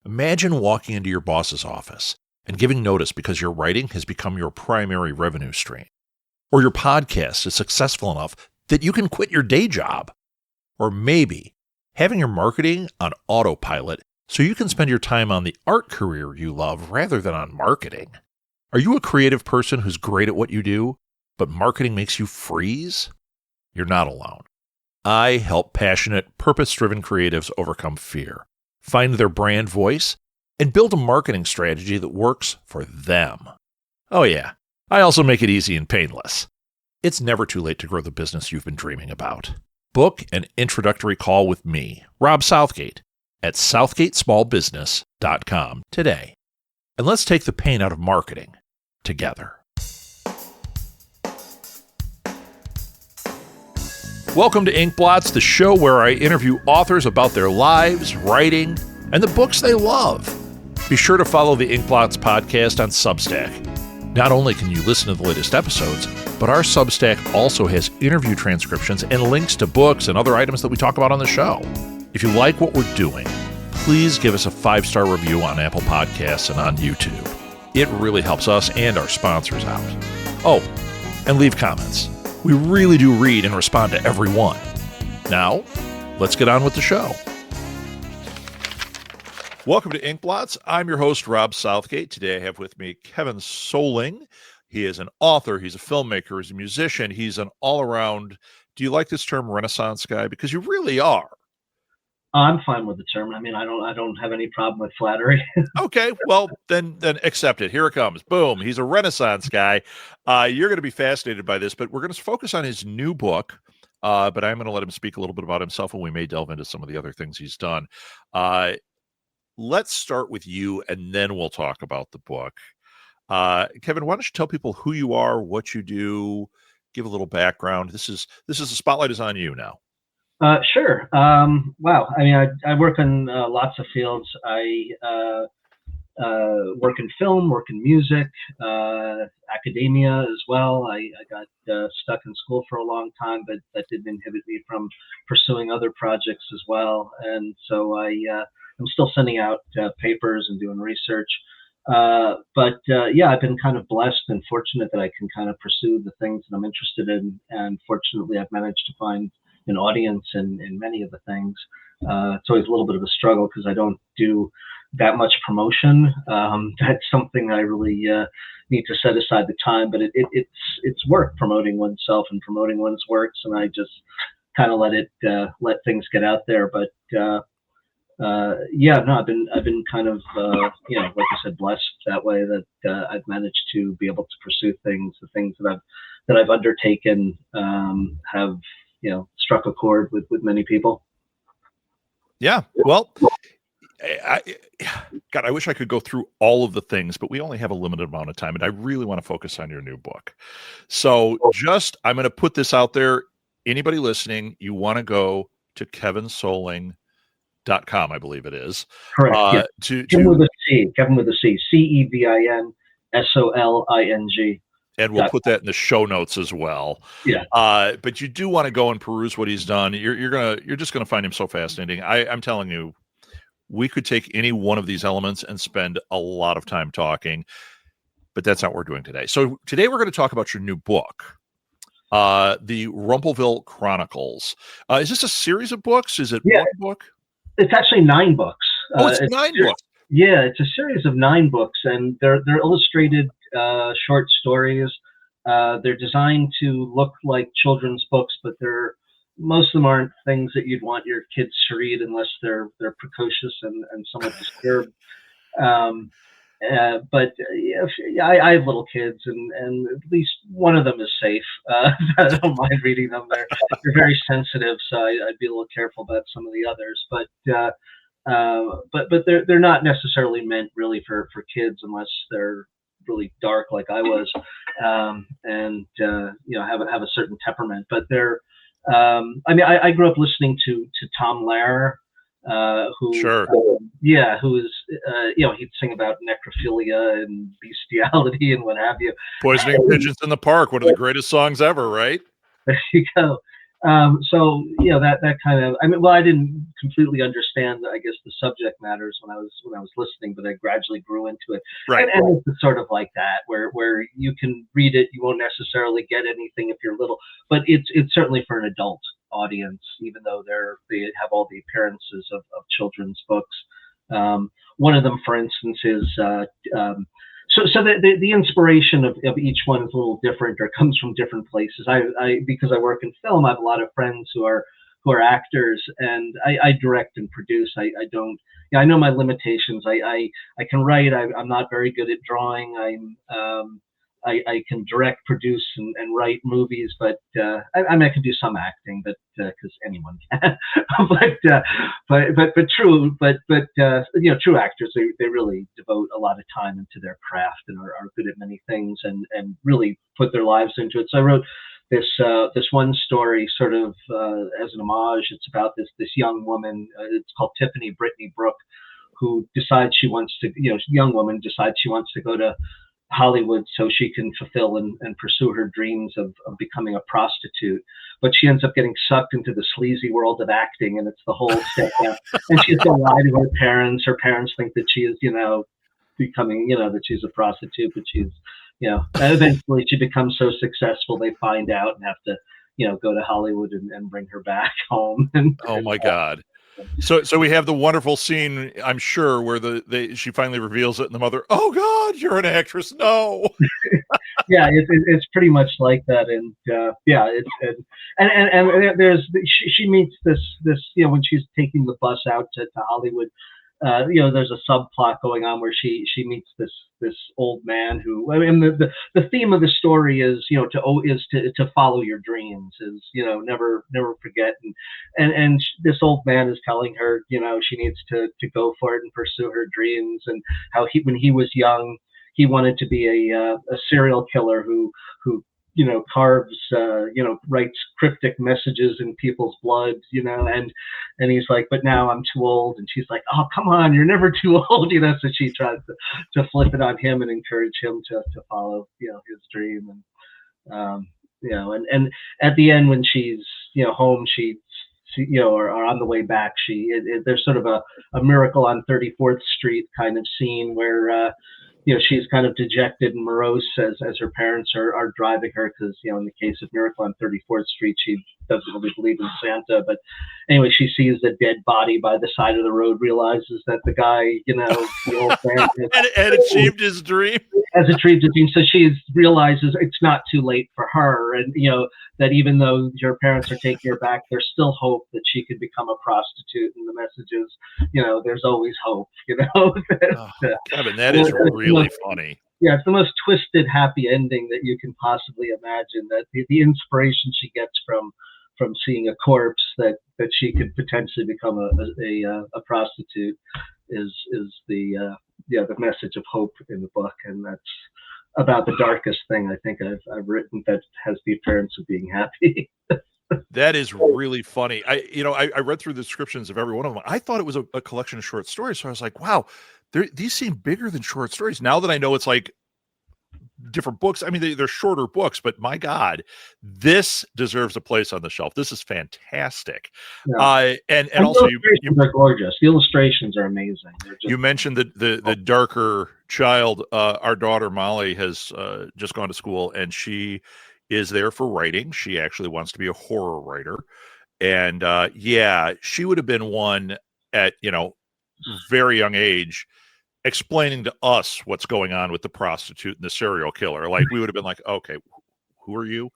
Imagine walking into your boss's office and giving notice because your writing has become your primary revenue stream. Or your podcast is successful enough that you can quit your day job. Or maybe having your marketing on autopilot so you can spend your time on the art career you love rather than on marketing. Are you a creative person who's great at what you do, but marketing makes you freeze? You're not alone. I help passionate, purpose-driven creatives overcome fear, find their brand voice, and build a marketing strategy that works for them. Oh yeah, I also make it easy and painless. It's never too late to grow the business you've been dreaming about. Book an introductory call with me, Rob Southgate, at southgatesmallbusiness.com today. And let's take the pain out of marketing together. Welcome to Ink Blots, the show where I interview authors about their lives, writing, and the books they love. Be sure to follow the Ink Blots podcast on Substack. Not only can you listen to the latest episodes, but our Substack also has interview transcriptions and links to books and other items that we talk about on the show. If you like what we're doing, please give us a 5-star review on Apple Podcasts and on YouTube. It really helps us and our sponsors out. Oh, and leave comments. We really do read and respond to every one. Now, let's get on with the show. Welcome to Ink Blots. I'm your host, Rob Southgate. Today I have with me Cevin Soling. He is an author, he's a filmmaker, he's a musician, he's an all-around, do you like this term, Renaissance guy? Because you really are. I'm fine with the term. I mean, I don't have any problem with flattery. Okay, well, then accept it. Here it comes. Boom. He's a Renaissance guy. You're going to be fascinated by this, but we're going to focus on his new book. But I'm going to let him speak a little bit about himself, and we may delve into some of the other things he's done. Let's start with you, and then we'll talk about the book. Cevin, why don't you tell people who you are, what you do, give a little background. This is the spotlight is on you now. Sure. Wow. I mean, I work in lots of fields. I work in film, work in music, academia as well. I got stuck in school for a long time, but that didn't inhibit me from pursuing other projects as well. And so I'm still sending out papers and doing research. But I've been kind of blessed and fortunate that I can kind of pursue the things that I'm interested in. And fortunately, I've managed to find an audience in many of the things. It's always a little bit of a struggle because I don't do that much promotion. That's something I really need to set aside the time, but it's work promoting oneself and promoting one's works, and I just kind of let things get out there. But I've been kind of like I said, blessed that way that I've managed to be able to pursue things. The things that I've undertaken have struck a chord with many people. Yeah. Well, I wish I could go through all of the things, but we only have a limited amount of time, and I really want to focus on your new book. So I'm going to put this out there. Anybody listening, you want to go to kevinsoling.com, I believe it is. Correct. Kevin with a C, CEVIN SOLING. And we'll put that in the show notes as well. Yeah. But you do want to go and peruse what he's done. You're just gonna find him so fascinating. I'm telling you, we could take any one of these elements and spend a lot of time talking, but that's not what we're doing today. So today we're going to talk about your new book, the Rumpleville Chronicles. Is this a series of books? Is it one book? It's actually 9 books. It's 9 books. Yeah, it's a series of 9 books, and they're illustrated short stories. They're designed to look like children's books, but most of them aren't things that you'd want your kids to read unless they're precocious and somewhat disturbed. I have little kids, and at least one of them is safe. I don't mind reading them. They're very sensitive, so I'd be a little careful about some of the others. But they're not necessarily meant really for kids unless they're really dark like I was, and have a certain temperament. But they're I grew up listening to Tom Lehrer, who is he'd sing about necrophilia and bestiality and what have you. Poisoning Pigeons in the Park, one of the greatest songs ever, right? There you go. So that kind of, I mean, well, I didn't completely understand, I guess, the subject matters when I was listening, but I gradually grew into it. Right. And it's sort of like that, where you can read it, you won't necessarily get anything if you're little, but it's certainly for an adult audience, even though they have all the appearances of children's books. One of them, for instance, is so the inspiration of each one is a little different, or comes from different places. I because I work in film, I have a lot of friends who are actors, and I direct and produce. I don't. Yeah, I know my limitations. I can write. I'm not very good at drawing. I can direct, produce, and write movies, but I mean, I can do some acting, but because anyone can. but true actors, they really devote a lot of time into their craft and are good at many things, and really put their lives into it. So I wrote this one story sort of as an homage. It's about this young woman. It's called Tiffany Brittany Brooke, who decides she wants to, young woman decides she wants to go to Hollywood so she can fulfill and pursue her dreams of becoming a prostitute. But she ends up getting sucked into the sleazy world of acting, and it's the whole step down. And she has to lie to her parents. Her parents think that she is, becoming, that she's a prostitute, but she's, eventually she becomes so successful they find out and have to, go to Hollywood and bring her back home. Oh my God. So we have the wonderful scene, I'm sure, where she finally reveals it, and the mother, "Oh God, you're an actress!" No. Yeah, it's pretty much like that, and there's she meets this when she's taking the bus out to Hollywood. There's a subplot going on where she meets this old man who, I mean, the theme of the story is to follow your dreams, is never forget, and this old man is telling her she needs to go for it and pursue her dreams, and how when he was young he wanted to be a serial killer who carves, writes cryptic messages in people's blood, and he's like, but now I'm too old. And she's like, oh, come on, you're never too old, So she tries to flip it on him and encourage him to follow, his dream. And, and at the end, when she's, home, she or on the way back, there's sort of a Miracle on 34th Street kind of scene where, she's kind of dejected and morose as her parents are driving her, because, in the case of Miracle on 34th Street, she doesn't really believe in Santa. But anyway, she sees the dead body by the side of the road, realizes that the guy, the old man had achieved his dream. Has achieved his dream. So she realizes it's not too late for her. And, that even though her parents are taking her back, there's still hope that she could become a prostitute. And the message is, there's always hope, Kevin, that is really funny. Yeah, it's the most twisted, happy ending that you can possibly imagine. That the inspiration she gets from seeing a corpse that she could potentially become a prostitute is the message of hope in the book, and that's about the darkest thing I think I've written that has the appearance of being happy. That is really funny. I read through the descriptions of every one of them. I thought it was a collection of short stories, so I was like, wow, these seem bigger than short stories. Now that I know it's like different books, I mean, they're shorter books, but my God, this deserves a place on the shelf. This is fantastic. Yeah. And also, they're gorgeous. The illustrations are amazing. You mentioned the darker child. Our daughter Molly has just gone to school, and she is there for writing. She actually wants to be a horror writer. And she would have been one at, very young age, explaining to us what's going on with the prostitute and the serial killer. Like, we would have been like, okay, who are you?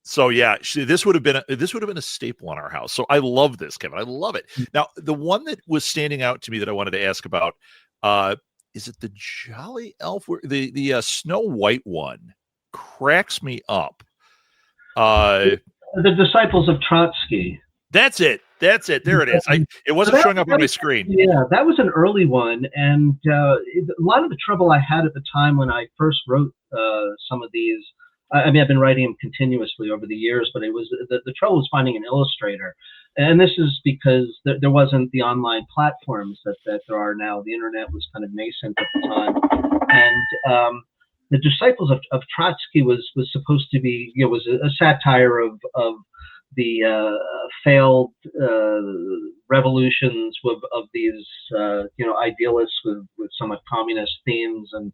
So yeah, this would have been a staple in our house. So I love this, Kevin. I love it. Now, the one that was standing out to me that I wanted to ask about, is it the Jolly Elf? The Snow White one cracks me up. The Disciples of Trotsky. That's it. There it is. It wasn't showing up on my screen. Yeah, that was an early one, and a lot of the trouble I had at the time when I first wrote some of these. I mean, I've been writing them continuously over the years, but it was the trouble was finding an illustrator, and this is because there wasn't the online platforms that there are now. The internet was kind of nascent at the time, and the Disciples of Trotsky was supposed to be, was a satire of failed revolutions of these idealists with somewhat communist themes and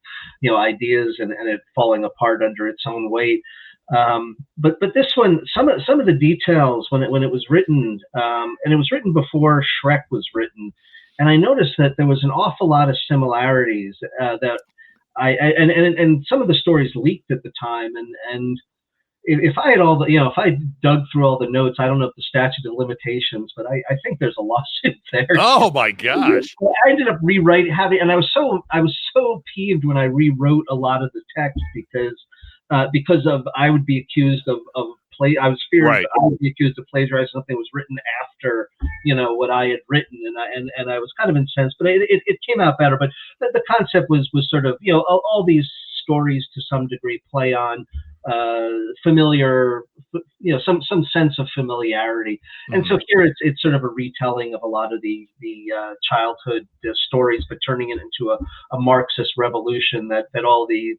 ideas, and it falling apart under its own weight. But this one, some of the details when it was written, and it was written before Shrek was written, and I noticed that there was an awful lot of similarities that and some of the stories leaked at the time, and if I had all the, if I dug through all the notes, I don't know if the statute of limitations, but I think there's a lawsuit there. Oh my gosh! I ended up rewriting, and I was so peeved when I rewrote a lot of the text because of I would be accused of I was fearing Right. I would be accused of plagiarizing something that was written after what I had written, and I was kind of incensed, but it came out better. But the concept was sort of all these stories to some degree play on familiar, some sense of familiarity, and so here it's sort of a retelling of a lot of the childhood stories, but turning it into a Marxist revolution that all these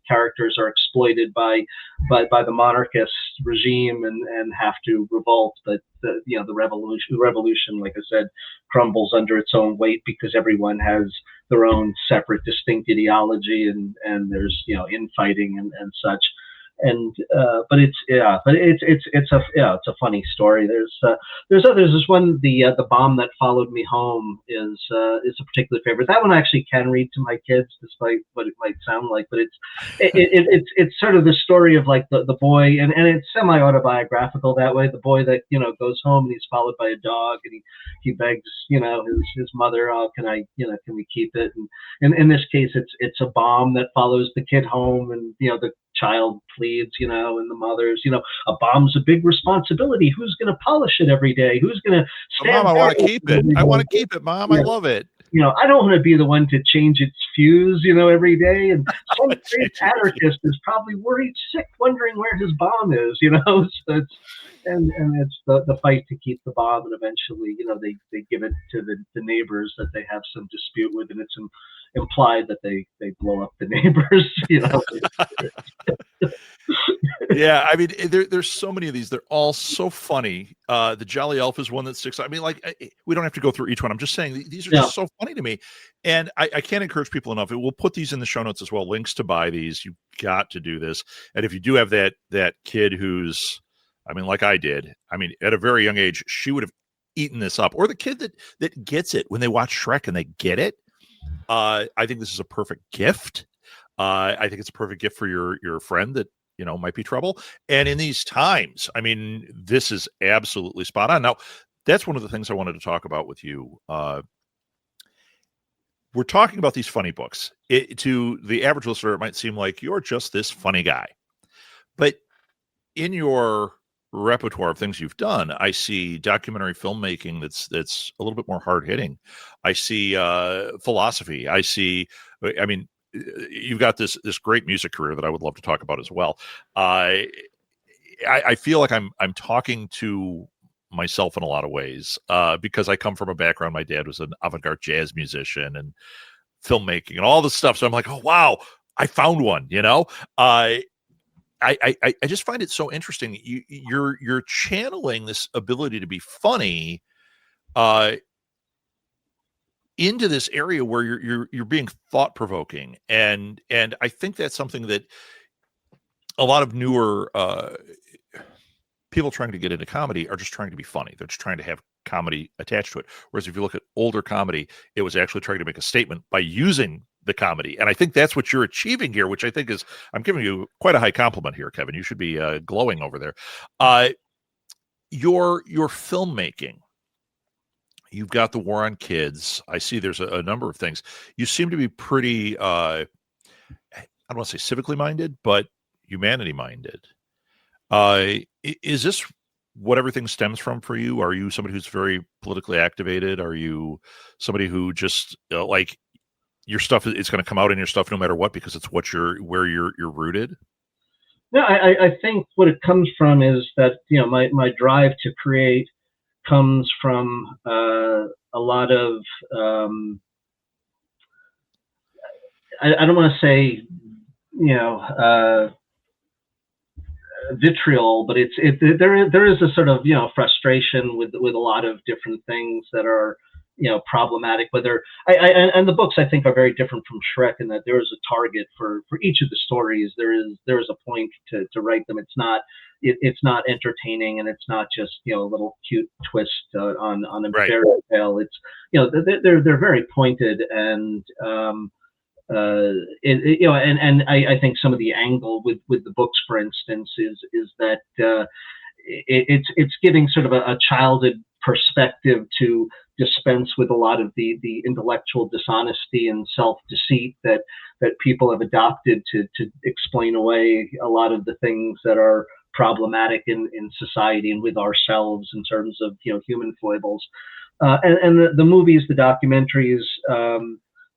characters are exploited by the monarchist regime and have to revolt, but the revolution, like I said, crumbles under its own weight because everyone has their own separate, distinct ideology, and there's infighting and such. And but it's a funny story. There's others. There's one, the bomb that followed me home is a particular favorite. That one I actually can read to my kids, despite what it might sound like. But it's sort of the story of like the boy, and it's semi-autobiographical that way. The boy that goes home and he's followed by a dog, and he begs his mother, oh, can we keep it? And in this case, it's a bomb that follows the kid home, and the child pleads, and the mother's, a bomb's a big responsibility. Who's going to polish it every day? Who's going to stand? Mom, I want to keep it. I want to keep it, Mom. I love it. I don't want to be the one to change its fuse, every day. And some great anarchist is probably worried sick, wondering where his bomb is, So it's it's the fight to keep the bomb, and eventually, they give it to the neighbors that they have some dispute with, and it's implied that they blow up the neighbors, Yeah, I mean, there's so many of these. They're all so funny. The Jolly Elf is one that sticks. I mean, like, we don't have to go through each one. I'm just saying these are just so funny to me, and I can't encourage people enough. We'll put these in the show notes as well. Links to buy these. You've got to do this. And if you do have that kid who's, I mean, like I did. I mean, at a very young age, she would have eaten this up. Or the kid that gets it when they watch Shrek and they get it. I think this is a perfect gift. I think it's a perfect gift for your friend that might be trouble. And in these times, I mean, this is absolutely spot on. Now, that's one of the things I wanted to talk about with you. We're talking about these funny books. To the average listener, it might seem like you're just this funny guy. But in your repertoire of things you've done, I see documentary filmmaking that's a little bit more hard-hitting. I see philosophy. I mean, you've got this great music career that I would love to talk about as well. I feel like I'm talking to myself in a lot of ways because I come from a background. My dad was an avant-garde jazz musician and filmmaking and all this stuff. So I'm like, oh wow, I found one. I just find it so interesting. You're channeling this ability to be funny into this area where you're being thought provoking, and I think that's something that a lot of newer people trying to get into comedy are just trying to be funny. They're just trying to have comedy attached to it. Whereas if you look at older comedy, it was actually trying to make a statement by using the comedy. And I think that's what you're achieving here, which I think is, I'm giving you quite a high compliment here, Kevin. You should be glowing over there. Your filmmaking, you've got the war on kids. I see there's a number of things. You seem to be pretty, I don't want to say civically minded, but humanity minded. Is this what everything stems from for you? Are you somebody who's very politically activated? Are you somebody who just like your stuff is going to come out in your stuff no matter what, because it's where you're rooted? No, I think what it comes from is that, my drive to create comes from a lot of, I don't want to say, vitriol, but there is a sort of frustration with a lot of different things that are problematic. Whether and the books I think are very different from Shrek in that there is a target for each of the stories. There is a point to write them. It's not entertaining, and it's not just a little cute twist on a fairy tale. It's they're very pointed, and and I think some of the angle with the books, for instance, is that it's giving sort of a childhood perspective to dispense with a lot of the intellectual dishonesty and self-deceit that people have adopted to explain away a lot of the things that are problematic in society and with ourselves in terms of human foibles. And the movies, the documentaries.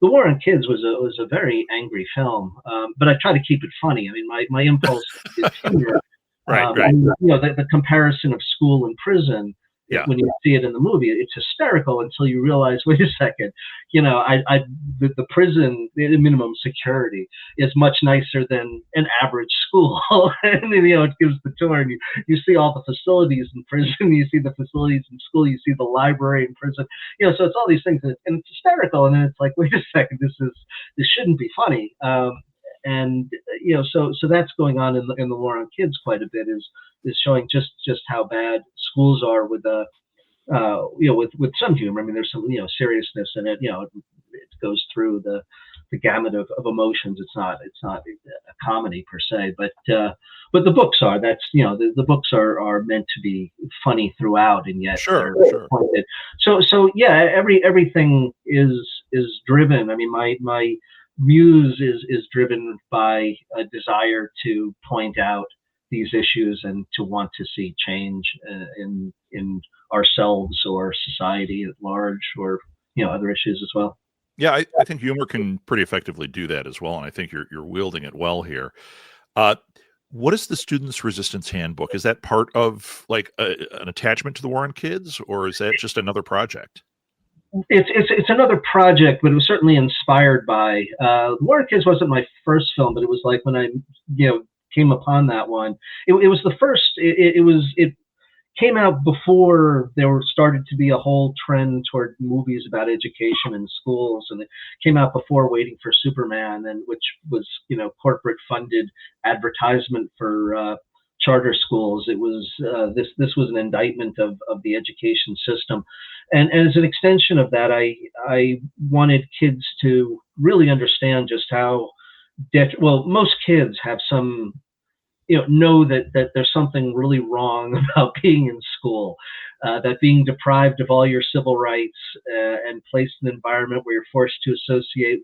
The War on Kids was a very angry film, but I try to keep it funny. I mean, my impulse is humor. Right. The comparison of school and prison. Yeah. When you see it in the movie, it's hysterical until you realize, wait a second, the prison, the minimum security, is much nicer than an average school. And it gives the tour, and you see all the facilities in prison, you see the facilities in school, you see the library in prison. So it's all these things, and it's hysterical. And then it's like, wait a second, this shouldn't be funny. And so that's going on in the War on Kids quite a bit, is showing just how bad schools are with with some humor. I mean, there's some seriousness in it. It goes through the gamut of emotions. It's not a comedy per se, but the books are. That's the books are meant to be funny throughout, and yet sure. Pointed. So yeah, everything is driven. I mean, my muse is driven by a desire to point out these issues and to want to see change in ourselves or society at large, or other issues as well. Yeah, I think humor can pretty effectively do that as well, and I think you're wielding it well here. What is the Student's Resistance Handbook? Is that part of like an attachment to the War on Kids, or is that just another project? It's another project, but it was certainly inspired by War on Kids. Wasn't my first film, but it was like when I came upon that one. It was the first. It came out before there started to be a whole trend toward movies about education in schools, and it came out before Waiting for Superman, and which was corporate funded advertisement for charter schools. It was this was an indictment of the education system, and as an extension of that, I wanted kids to really understand just how most kids have some know that there's something really wrong about being in school, that being deprived of all your civil rights and placed in an environment where you're forced to associate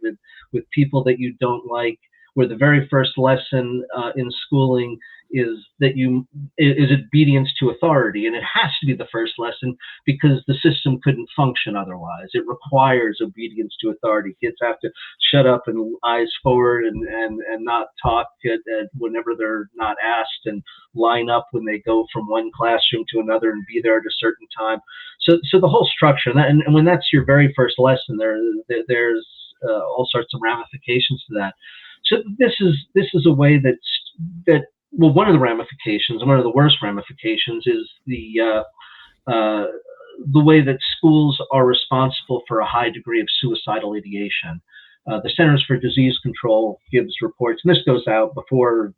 with people that you don't like, where the very first lesson in schooling is obedience to authority, and it has to be the first lesson because the system couldn't function otherwise. It requires obedience to authority. Kids have to shut up and eyes forward and not talk whenever they're not asked, and line up when they go from one classroom to another and be there at a certain time. So the whole structure, and when that's your very first lesson, there's all sorts of ramifications to that. So this is a way that well, one of the ramifications, and one of the worst ramifications, is the way that schools are responsible for a high degree of suicidal ideation. The Centers for Disease Control gives reports, and this goes out before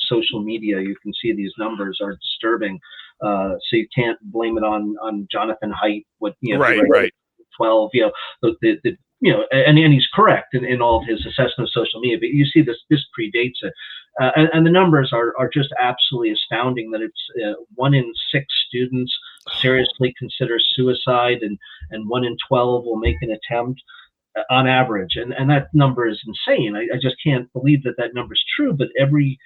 social media. You can see these numbers are disturbing, so you can't blame it on Jonathan Haidt. Right. 12, and he's correct in all of his assessment of social media. But you see this predates it, and the numbers are just absolutely astounding. That it's 1 in 6 students seriously considers suicide, and 1 in 12 will make an attempt on average, and that number is insane. I just can't believe that number is true. But every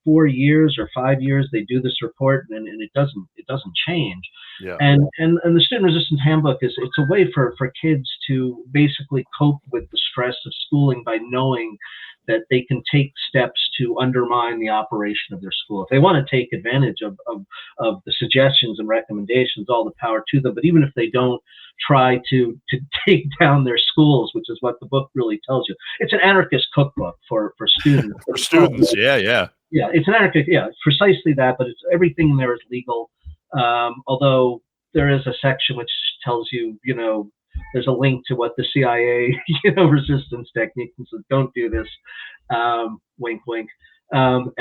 4 years or 5 years they do this report, and it doesn't change. Yeah. And the Student Resistance Handbook it's a way for kids to basically cope with the stress of schooling by knowing that they can take steps to undermine the operation of their school. If they want to take advantage of the suggestions and recommendations, all the power to them. But even if they don't, try to take down their schools, which is what the book really tells you. It's an anarchist cookbook for students. For students, yeah. Yeah, it's an anarchic. Yeah, precisely that. But it's everything in there is legal. Although there is a section which tells you, there's a link to what the CIA, resistance technique, and so don't do this. Wink, wink. And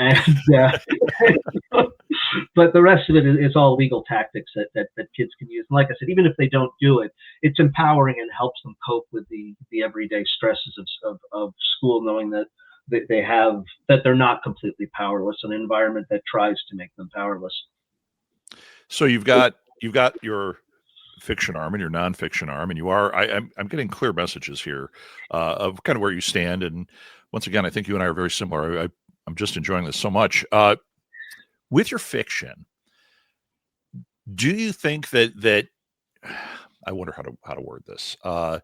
but the rest of it is all legal tactics that kids can use. And like I said, even if they don't do it, it's empowering and helps them cope with the everyday stresses of school, knowing that they're not completely powerless in an environment that tries to make them powerless. So you've got your fiction arm and your nonfiction arm, and I'm getting clear messages here of kind of where you stand. And once again, I think you and I are very similar. I'm just enjoying this so much. With your fiction, do you think that I wonder how to word this? Do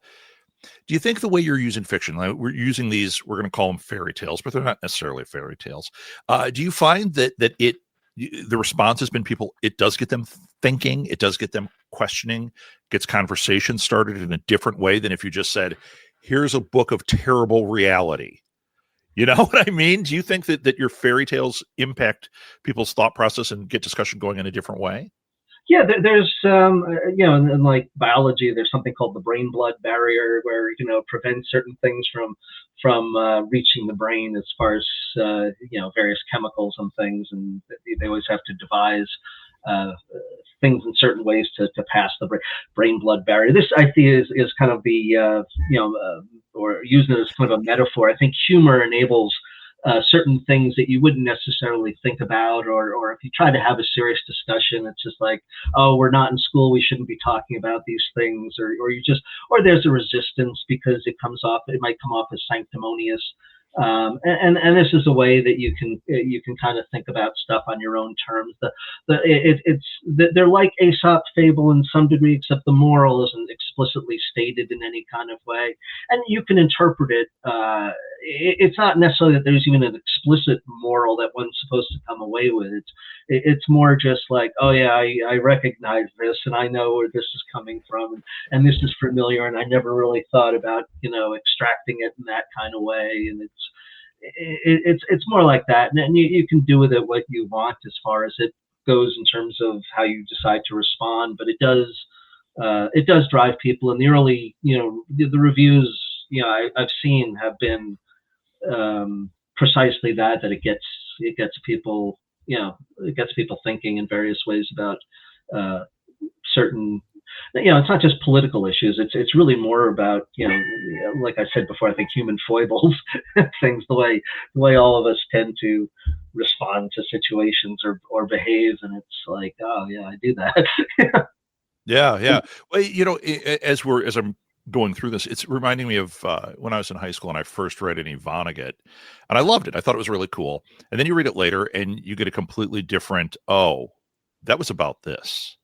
you think the way you're using fiction, like we're using these, we're going to call them fairy tales, but they're not necessarily fairy tales. Do you find that the response has been it does get them thinking, it does get them questioning, gets conversation started in a different way than if you just said, here's a book of terrible reality? You know what I mean? Do you think that your fairy tales impact people's thought process and get discussion going in a different way? Yeah, there's in like biology, there's something called the brain-blood barrier, where prevents certain things from reaching the brain as far as various chemicals and things, and they always have to devise things in certain ways to pass the brain-blood barrier. This idea is kind of the or using it as kind of a metaphor. I think humor enables certain things that you wouldn't necessarily think about, or if you try to have a serious discussion, it's just like, oh, we're not in school, we shouldn't be talking about these things, or there's a resistance because it might come off as sanctimonious. And this is a way that you can kind of think about stuff on your own terms. They're like Aesop's fable in some degree, except the moral isn't explicitly stated in any kind of way, and you can interpret it. It's not necessarily that there's even an explicit moral that one's supposed to come away with. It's more just like, oh yeah, I recognize this, and I know where this is coming from, and this is familiar, and I never really thought about extracting it in that kind of way, and it's more like that, and you can do with it what you want as far as it goes in terms of how you decide to respond. But it does drive people, and the early the reviews I've seen have been precisely that it gets people thinking in various ways about certain. It's not just political issues. It's really more about like I said before, I think human foibles, things, the way all of us tend to respond to situations or behave, and it's like, oh yeah, I do that. Yeah. Well, as I'm going through this, it's reminding me of when I was in high school and I first read an Vonnegut, and I loved it. I thought it was really cool. And then you read it later and you get a completely different, oh, that was about this.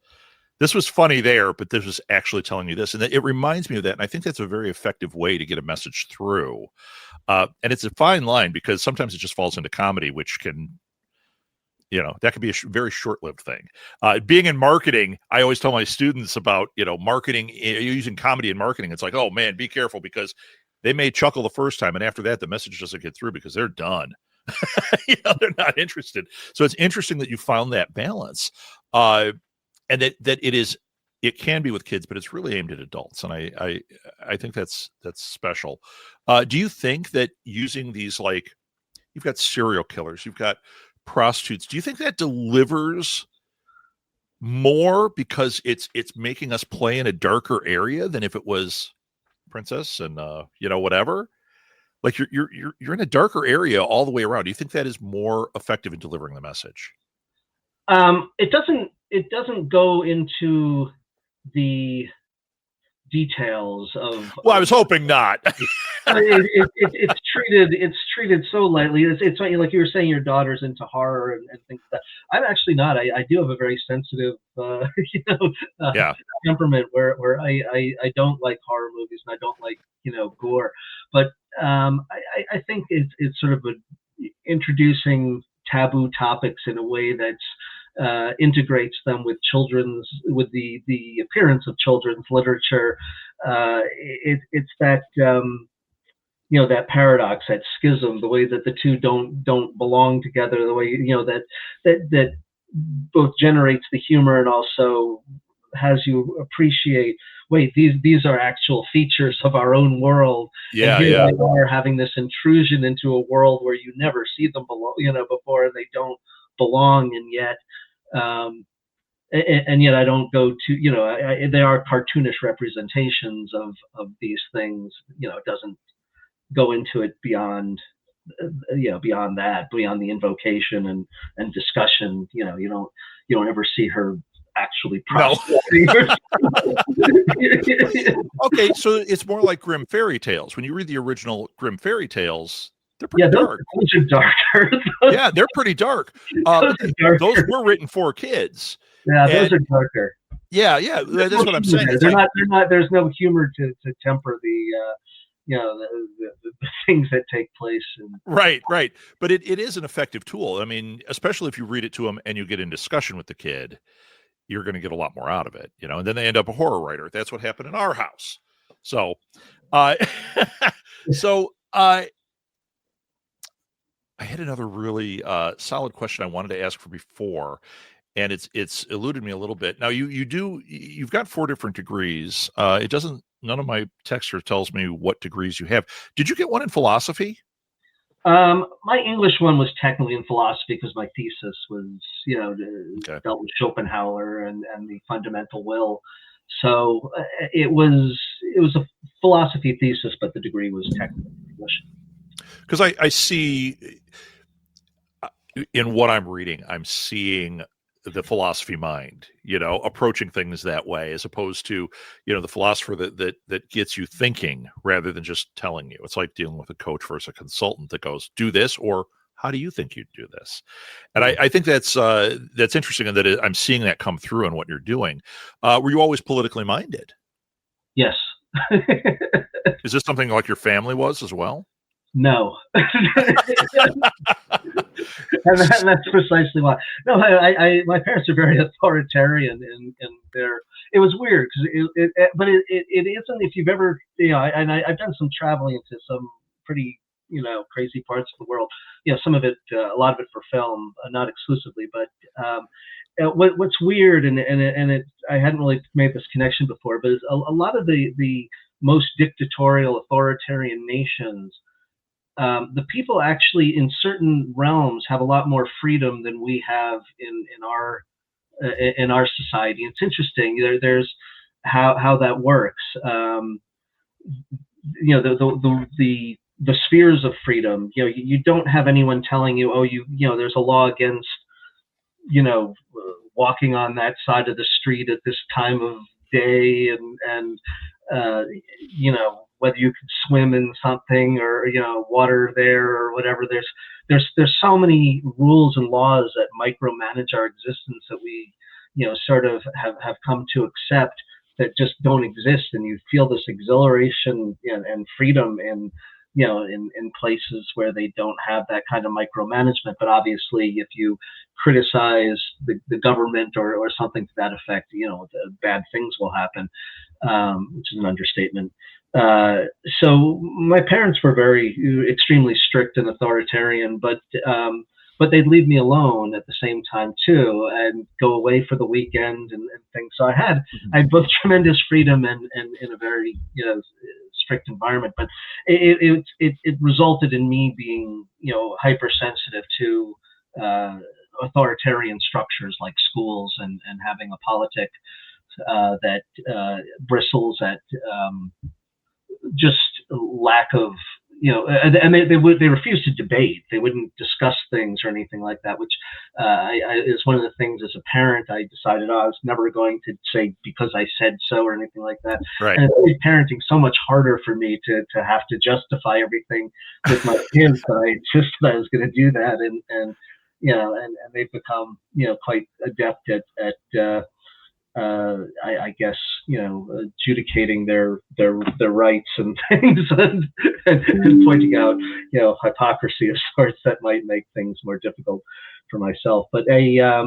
This was funny there, but this was actually telling you this. And it reminds me of that. And I think that's a very effective way to get a message through. And it's a fine line because sometimes it just falls into comedy, which can, that could be a very short-lived thing. Being in marketing, I always tell my students about, marketing, using comedy in marketing. It's like, oh man, be careful because they may chuckle the first time. And after that, the message doesn't get through because they're done. They're not interested. So it's interesting that you found that balance. And that it can be with kids, but it's really aimed at adults. And I think that's special. Do you think that using these, like, you've got serial killers, you've got prostitutes, do you think that delivers more because it's making us play in a darker area than if it was princess and whatever? Like you're in a darker area all the way around. Do you think that is more effective in delivering the message? It doesn't go into the details of. Well, I was hoping not. It's treated so lightly. It's like you were saying, your daughter's into horror and things like that. I'm actually not. I do have a very sensitive, temperament where I don't like horror movies and I don't like gore. But I think it's sort of introducing taboo topics in a way that's. Integrates them with the appearance of children's literature. It's that that paradox, that schism, the way that the two don't belong together, the way that both generates the humor and also has you appreciate, wait, these are actual features of our own world, and here they are having this intrusion into a world where you never see them before, and they don't belong, and yet I don't go to, they are cartoonish representations of these things. It doesn't go into it beyond that, beyond the invocation and discussion. You don't ever see her actually prostrating. Okay, so it's more like Grimm fairy tales. When you read the original Grimm fairy tales, they're pretty dark. Those are darker. Yeah, they're pretty dark. Those were written for kids. Yeah, those are darker. Yeah, that's what I'm saying. They're not. There's no humor to temper the things that take place. Right. But it is an effective tool. I mean, especially if you read it to them and you get in discussion with the kid, you're going to get a lot more out of it, and then they end up a horror writer. That's what happened in our house. So, I had another really solid question I wanted to ask for before, and it's eluded me a little bit. Now you've got 4 different degrees. None of my texter tells me what degrees you have. Did you get one in philosophy? My English one was technically in philosophy because my thesis was, dealt with Schopenhauer and the fundamental will. So it was a philosophy thesis, but the degree was technically English. Because I see in what I'm reading, I'm seeing the philosophy mind, approaching things that way, as opposed to, the philosopher that gets you thinking rather than just telling you. It's like dealing with a coach versus a consultant that goes, do this, or how do you think you'd do this? And I think that's interesting, and that I'm seeing that come through in what you're doing. Were you always politically minded? Yes. Is this something like your family was as well? No. and that's precisely why. No, my parents are very authoritarian, and it was weird because but it isn't. If you've ever, I've done some traveling into some pretty crazy parts of the world. Some of it, a lot of it for film, not exclusively, but what's weird, and I hadn't really made this connection before, but a lot of the most dictatorial, authoritarian nations. The people actually in certain realms have a lot more freedom than we have in our society. It's interesting. There's how that works. The spheres of freedom. You don't have anyone telling you, there's a law against walking on that side of the street at this time of day, and whether you can swim in something or water there or whatever. There's so many rules and laws that micromanage our existence that we sort of have come to accept that just don't exist, and you feel this exhilaration and freedom in places where they don't have that kind of micromanagement. But obviously, if you criticize the government or something to that effect, bad things will happen, which is an understatement. So my parents were extremely strict and authoritarian, but they'd leave me alone at the same time too, and go away for the weekend and things. So I had both tremendous freedom and in a very strict environment, but it resulted in me being hypersensitive to authoritarian structures like schools and having a politic that bristles at just lack of and they refused to debate. They wouldn't discuss things or anything like that, which is one of the things as a parent I decided I was never going to say because I said so or anything like that. Right. And it made parenting so much harder for me to have to justify everything with my kids that I insisted I was going to do that, and they've become quite adept at I guess adjudicating their rights and things, and pointing out hypocrisy of sorts that might make things more difficult for myself. But it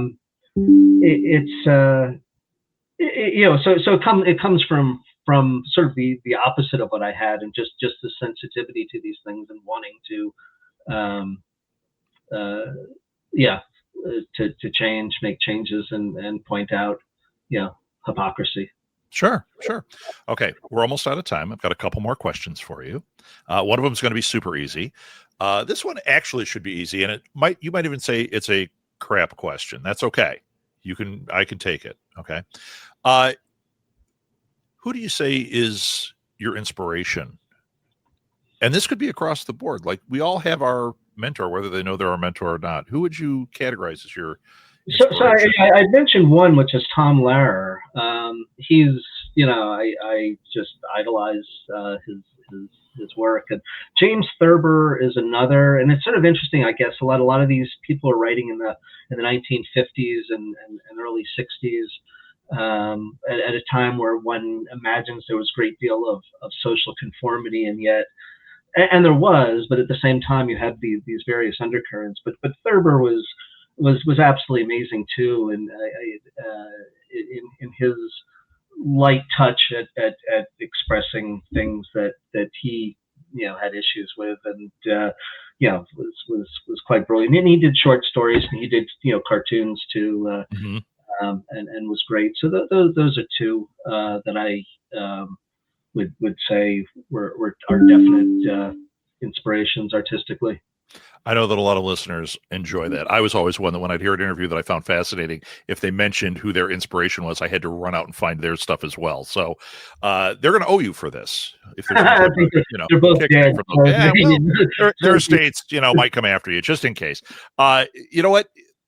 comes from from sort of the opposite of what I had, and just the sensitivity to these things and wanting to, to change, make changes, and point out, hypocrisy. Sure. Okay, we're almost out of time. I've got a couple more questions for you. One of them is going to be super easy. This one actually should be easy, and you might even say it's a crap question. That's okay. I can take it. Okay. Who do you say is your inspiration? And this could be across the board. Like, we all have our mentor, whether they know they're our mentor or not. Who would you categorize as your inspiration? So I mentioned one, which is Tom Lehrer. He's, I just idolize his work. And James Thurber is another, and it's sort of interesting, I guess. A lot of these people are writing in the 1950s and early 60s, at a time where one imagines there was a great deal of social conformity, and yet, and there was, but at the same time you had these various undercurrents. But Thurber was absolutely amazing too, and in his light touch at expressing things that he had issues with, and was quite brilliant. And he did short stories, and he did cartoons too, and was great. So those are two that I would say were our definite inspirations artistically. I know that a lot of listeners enjoy that. I was always one that when I'd hear an interview that I found fascinating, if they mentioned who their inspiration was, I had to run out and find their stuff as well. So they're going to owe you for this. If they're both dead. Their estates, might come after you just in case. You know what?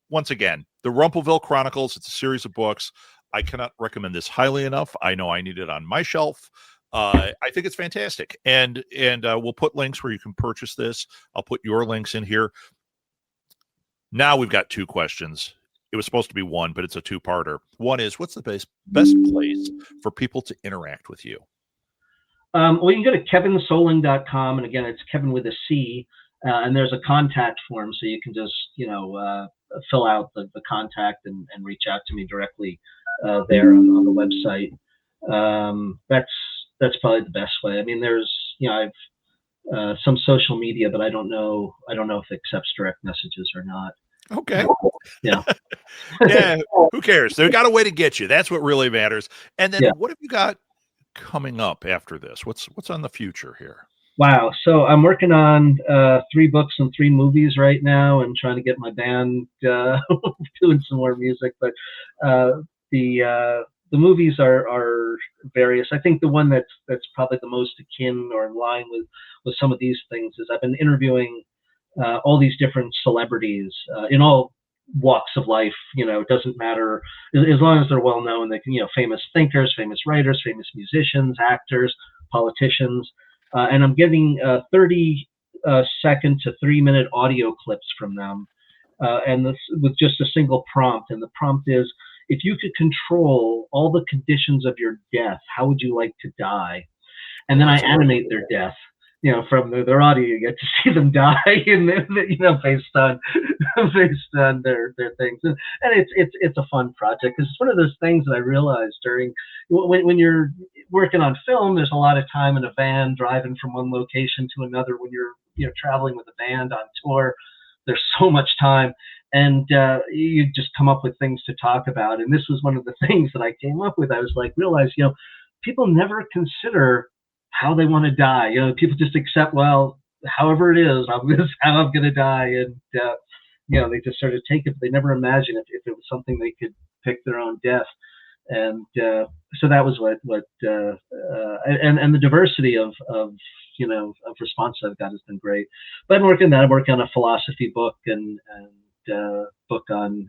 Once again, the Rumpleville Chronicles. It's a series of books. I cannot recommend this highly enough. I know I need it on my shelf. I think it's fantastic, and we'll put links where you can purchase this. I'll put your links in here. Now we've got two questions. It was supposed to be one, but it's a two-parter. One is, what's the best place for people to interact with you? Well, you can go to kevinsoling.com, and again, it's Kevin with a C, and there's a contact form, so you can just fill out the contact and reach out to me directly there on the website. That's probably the best way. I mean, there's, I've some social media, but I don't know if it accepts direct messages or not. Okay. Yeah. Yeah. Who cares? They've got a way to get you. That's what really matters. And then what have you got coming up after this? What's on the future here? Wow. So I'm working on 3 books and 3 movies right now, and trying to get my band doing some more music. But the movies are various. I think the one that's probably the most akin or in line with some of these things is I've been interviewing all these different celebrities in all walks of life. It doesn't matter, as long as they're well known. They can, famous thinkers, famous writers, famous musicians, actors, politicians, and I'm getting 30-second to 3-minute audio clips from them, and this with just a single prompt. And the prompt is, if you could control all the conditions of your death, how would you like to die? And then I animate their death, from their audio. You get to see them die, and based on their things. And it's a fun project, because it's one of those things that I realized during when you're working on film. There's a lot of time in a van driving from one location to another. When you're traveling with a band on tour, there's so much time, and you just come up with things to talk about. And this was one of the things that I came up with. I was like, realize, people never consider how they want to die. People just accept, well, however it is, this is how I'm going to die, and they just sort of take it. But they never imagine if it was something they could pick their own death. And so that was what and the diversity of responses I've got has been great. But I'm working on a philosophy book and book on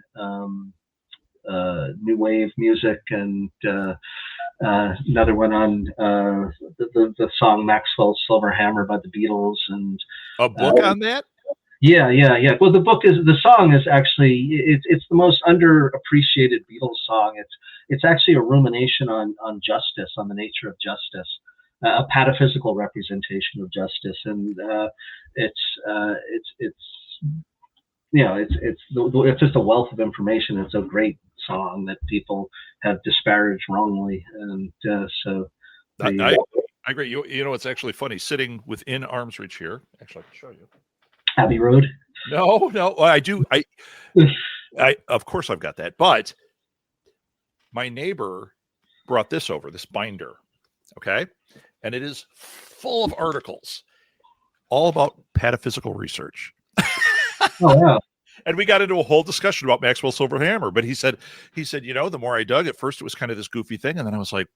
new wave music, and another one on the song Maxwell's Silver Hammer by the Beatles, and a book on that. Yeah. Well, the song is actually, it's the most underappreciated Beatles song. It's actually a rumination on justice, on the nature of justice, a pataphysical representation of justice, and it's just a wealth of information. It's a great song that people have disparaged wrongly, and so the I agree. You know, it's actually funny sitting within arm's reach here. Actually, I can show you. Abbey Road. No, I do. I of course I've got that, but my neighbor brought this over, this binder. Okay. And it is full of articles all about pataphysical research. Oh, wow. And we got into a whole discussion about Maxwell Silverhammer. But he said, you know, the more I dug, at first it was kind of this goofy thing. And then I was like,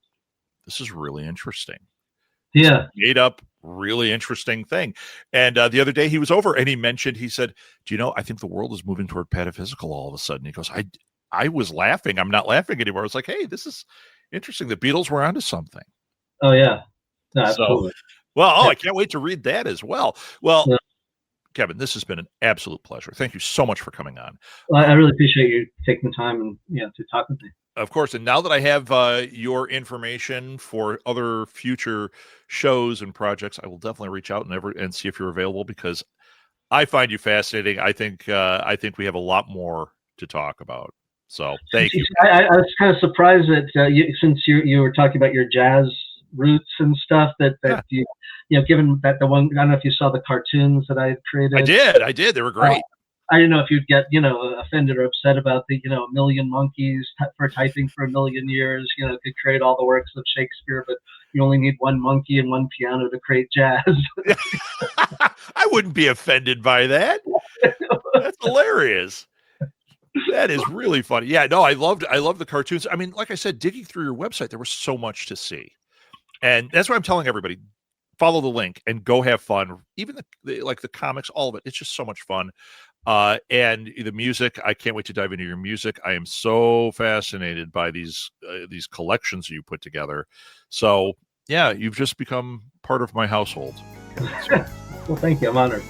this is really interesting. Yeah. Made up, really interesting thing. And the other day he was over and he said, do you know, I think the world is moving toward pataphysical all of a sudden. He goes, I was laughing. I'm not laughing anymore. I was like, hey, this is interesting. The Beatles were onto something. Oh, yeah. No, absolutely. I can't wait to read that as well. Well, yeah. Kevin, this has been an absolute pleasure. Thank you so much for coming on. Well, I really appreciate you taking the time and to talk with me. Of course. And now that I have your information for other future shows and projects, I will definitely reach out and see if you're available, because I find you fascinating. I think we have a lot more to talk about. So thank you. I was kind of surprised that since you were talking about your jazz roots and stuff, that you given that the one, I don't know if you saw the cartoons that I created. I did. They were great. I didn't know if you'd get, offended or upset about the, a million monkeys for typing for a million years, could create all the works of Shakespeare, but you only need one monkey and one piano to create jazz. I wouldn't be offended by that. That's hilarious. That is really funny. Yeah, no, I loved the cartoons. I mean, like I said, digging through your website, there was so much to see. And that's why I'm telling everybody, follow the link and go have fun. Even the comics, all of it. It's just so much fun. And the music, I can't wait to dive into your music. I am so fascinated by these collections you put together. So yeah, you've just become part of my household. Well, thank you. I'm honored.